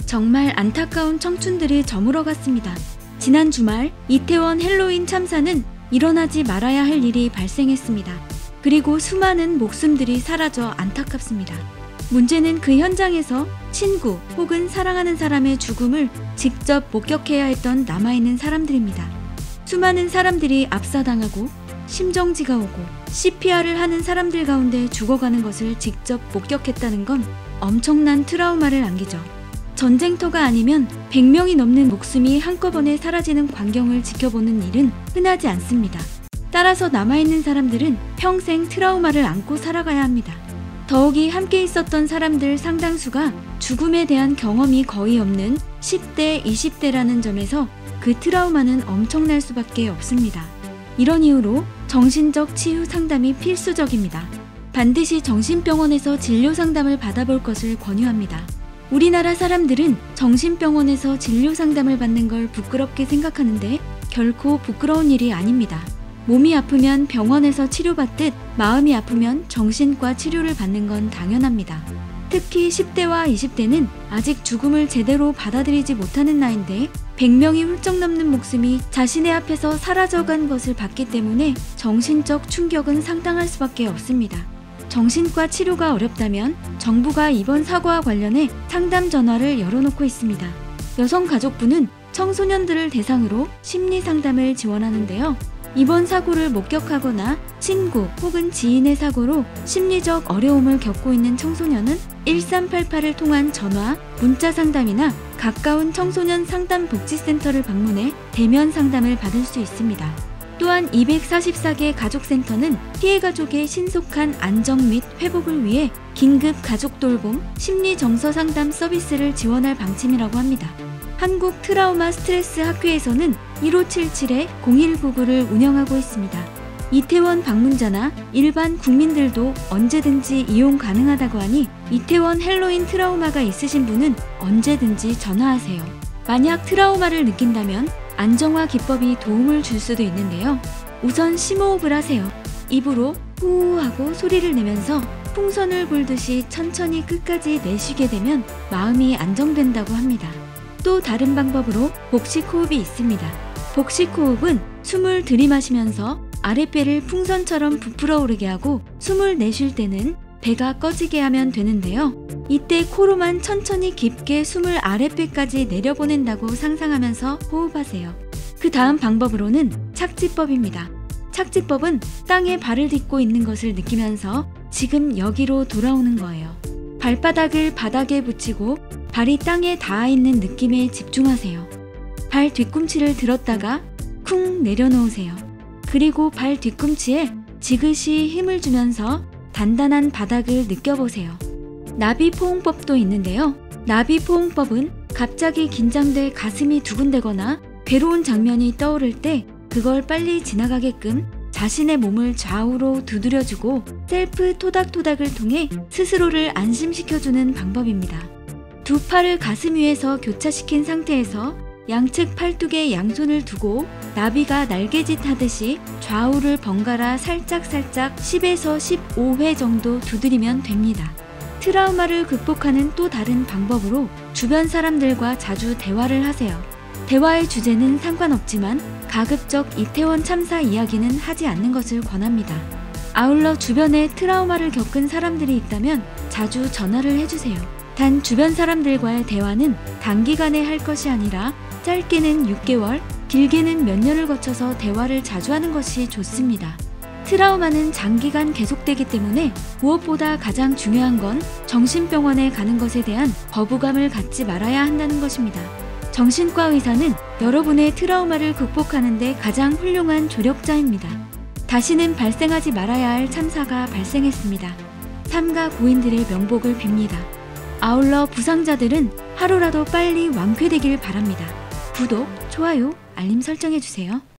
정말 안타까운 청춘들이 저물어갔습니다. 지난 주말 이태원 헬로윈 참사는 일어나지 말아야 할 일이 발생했습니다. 그리고 수많은 목숨들이 사라져 안타깝습니다. 문제는 그 현장에서 친구 혹은 사랑하는 사람의 죽음을 직접 목격해야 했던 남아있는 사람들입니다. 수많은 사람들이 압사당하고 심정지가 오고 CPR을 하는 사람들 가운데 죽어가는 것을 직접 목격했다는 건 엄청난 트라우마를 안기죠. 전쟁터가 아니면 100명이 넘는 목숨이 한꺼번에 사라지는 광경을 지켜보는 일은 흔하지 않습니다. 따라서 남아있는 사람들은 평생 트라우마를 안고 살아가야 합니다. 더욱이 함께 있었던 사람들 상당수가 죽음에 대한 경험이 거의 없는 10대, 20대라는 점에서 그 트라우마는 엄청날 수밖에 없습니다. 이런 이유로 정신적 치유 상담이 필수적입니다. 반드시 정신병원에서 진료 상담을 받아볼 것을 권유합니다. 우리나라 사람들은 정신병원에서 진료 상담을 받는 걸 부끄럽게 생각하는데 결코 부끄러운 일이 아닙니다. 몸이 아프면 병원에서 치료받듯 마음이 아프면 정신과 치료를 받는 건 당연합니다. 특히 10대와 20대는 아직 죽음을 제대로 받아들이지 못하는 나이인데 100명이 훌쩍 넘는 목숨이 자신의 앞에서 사라져간 것을 봤기 때문에 정신적 충격은 상당할 수밖에 없습니다. 정신과 치료가 어렵다면 정부가 이번 사고와 관련해 상담 전화를 열어놓고 있습니다. 여성가족부는 청소년들을 대상으로 심리상담을 지원하는데요. 이번 사고를 목격하거나 친구 혹은 지인의 사고로 심리적 어려움을 겪고 있는 청소년은 1388을 통한 전화, 문자 상담이나 가까운 청소년 상담 복지센터를 방문해 대면 상담을 받을 수 있습니다. 또한 244개 가족센터는 피해 가족의 신속한 안정 및 회복을 위해 긴급 가족 돌봄, 심리 정서 상담 서비스를 지원할 방침이라고 합니다. 한국 트라우마 스트레스 학회에서는 1577-0199를 운영하고 있습니다. 이태원 방문자나 일반 국민들도 언제든지 이용 가능하다고 하니 이태원 헬로윈 트라우마가 있으신 분은 언제든지 전화하세요. 만약 트라우마를 느낀다면 안정화 기법이 도움을 줄 수도 있는데요. 우선 심호흡을 하세요. 입으로 후 하고 소리를 내면서 풍선을 불듯이 천천히 끝까지 내쉬게 되면 마음이 안정된다고 합니다. 또 다른 방법으로 복식호흡이 있습니다. 복식호흡은 숨을 들이마시면서 아랫배를 풍선처럼 부풀어 오르게 하고 숨을 내쉴 때는 배가 꺼지게 하면 되는데요. 이때 코로만 천천히 깊게 숨을 아랫배까지 내려보낸다고 상상하면서 호흡하세요. 그 다음 방법으로는 착지법입니다. 착지법은 땅에 발을 딛고 있는 것을 느끼면서 지금 여기로 돌아오는 거예요. 발바닥을 바닥에 붙이고 발이 땅에 닿아 있는 느낌에 집중하세요. 발 뒤꿈치를 들었다가 쿵 내려놓으세요. 그리고 발 뒤꿈치에 지그시 힘을 주면서 단단한 바닥을 느껴보세요. 나비포옹법도 있는데요. 나비포옹법은 갑자기 긴장돼 가슴이 두근대거나 괴로운 장면이 떠오를 때 그걸 빨리 지나가게끔 자신의 몸을 좌우로 두드려주고 셀프 토닥토닥을 통해 스스로를 안심시켜주는 방법입니다. 두 팔을 가슴 위에서 교차시킨 상태에서 양측 팔뚝에 양손을 두고 나비가 날개짓 하듯이 좌우를 번갈아 살짝살짝 10에서 15회 정도 두드리면 됩니다. 트라우마를 극복하는 또 다른 방법으로 주변 사람들과 자주 대화를 하세요. 대화의 주제는 상관없지만 가급적 이태원 참사 이야기는 하지 않는 것을 권합니다. 아울러 주변에 트라우마를 겪은 사람들이 있다면 자주 전화를 해주세요. 단 주변 사람들과의 대화는 단기간에 할 것이 아니라 짧게는 6개월, 길게는 몇 년을 거쳐서 대화를 자주 하는 것이 좋습니다. 트라우마는 장기간 계속되기 때문에 무엇보다 가장 중요한 건 정신병원에 가는 것에 대한 거부감을 갖지 말아야 한다는 것입니다. 정신과 의사는 여러분의 트라우마를 극복하는 데 가장 훌륭한 조력자입니다. 다시는 발생하지 말아야 할 참사가 발생했습니다. 삼가 고인들의 명복을 빕니다. 아울러 부상자들은 하루라도 빨리 완쾌되길 바랍니다. 구독, 좋아요, 알림 설정해주세요.